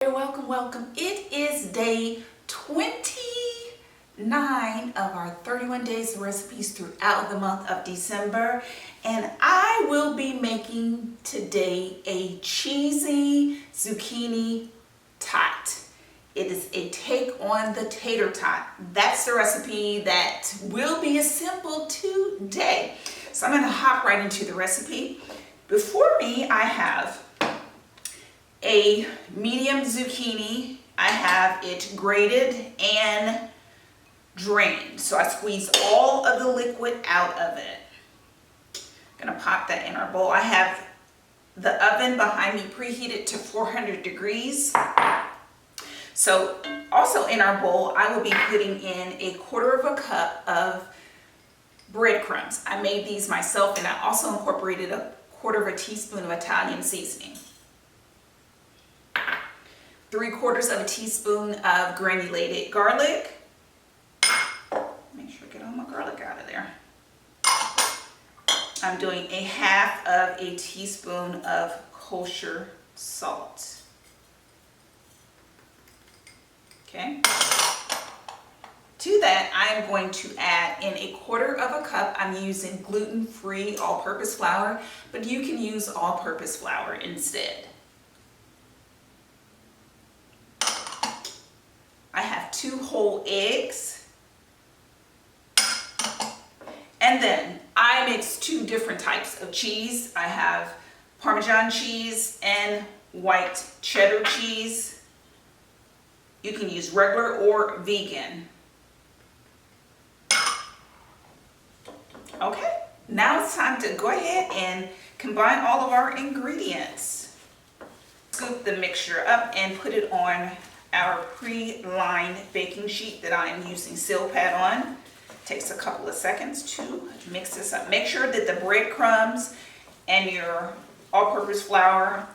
Welcome. It is day 29 of our 31 days of recipes throughout the month of December, and I will be making today a cheesy zucchini tot. It is a take on the tater tot. That's the recipe that will be assembled today. So I'm going to hop right into the recipe. Before me, I have a medium zucchini. I have it grated and drained. So I squeeze all of the liquid out of it. I'm gonna pop that in our bowl. I have the oven behind me preheated to 400 degrees. So also in our bowl, I will be putting in 1/4 cup of breadcrumbs. I made these myself, and I also incorporated 1/4 teaspoon of Italian seasoning. 3/4 teaspoon of granulated garlic. Make sure I get all my garlic out of there. I'm doing 1/2 teaspoon of kosher salt. Okay. To that, I'm going to add in 1/4 cup. I'm using gluten-free all-purpose flour, but you can use all-purpose flour instead. I have 2 whole eggs, and then I mix 2 different types of cheese. I have Parmesan cheese and white cheddar cheese. You can use regular or vegan. Okay, now it's time to go ahead and combine all of our ingredients. Scoop the mixture up and put it on our pre-lined baking sheet that I am using seal pad on. Takes a couple of seconds to mix this up. Make sure that the breadcrumbs and your all-purpose flour,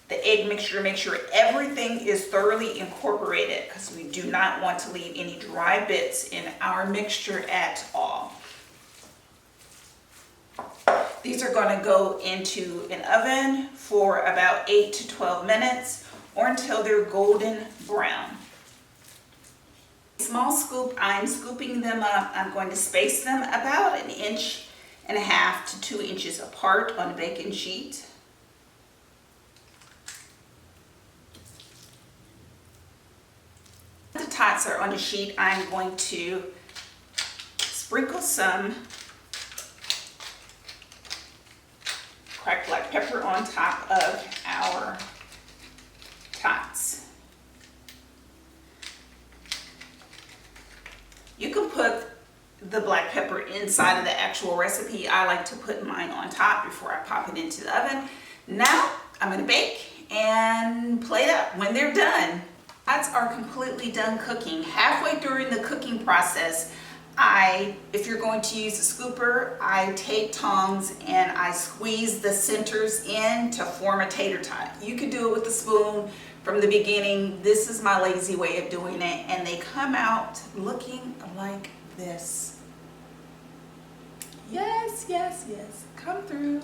the egg mixture, make sure everything is thoroughly incorporated, because we do not want to leave any dry bits in our mixture at all. These are going to go into an oven for about 8 to 12 minutes. Or until they're golden brown. Small scoop, I'm scooping them up. I'm going to space them about 1.5 inches to 2 inches apart on a baking sheet. The tots are on the sheet. I'm going to sprinkle some cracked black pepper on top of our tots. You can put the black pepper inside of the actual recipe. I like to put mine on top before I pop it into the oven. Now I'm going to bake and plate up when they're done. Tots are completely done cooking. Halfway during the cooking process, if you're going to use a scooper, I take tongs and I squeeze the centers in to form a tater tot. You can do it with a spoon from the beginning. This is my lazy way of doing it, and they come out looking like this. Yes. Come through.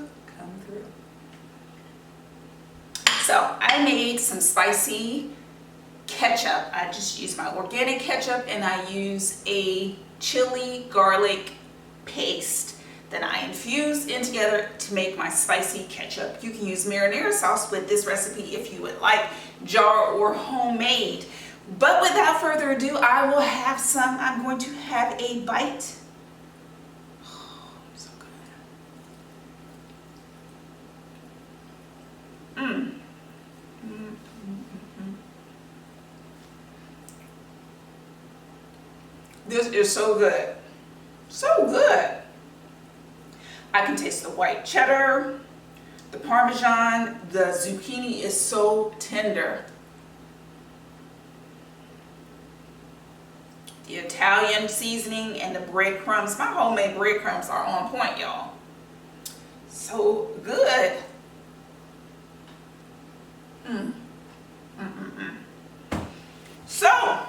So I made some spicy ketchup. I just use my organic ketchup, and I use a chili garlic paste that I infuse in together to make my spicy ketchup. You can use marinara sauce with this recipe if you would like, jar or homemade. But without further ado, I will have some. I'm going to have a bite. Oh, so good. This is so good. So good. I can taste the white cheddar, the Parmesan, the zucchini is so tender. The Italian seasoning and the breadcrumbs, my homemade breadcrumbs are on point, y'all. So good. So,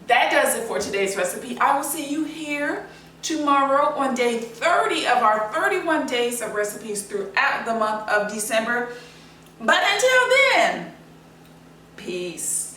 that does it for today's recipe. I will see you here tomorrow on day 30 of our 31 days of recipes throughout the month of December. But until then, peace.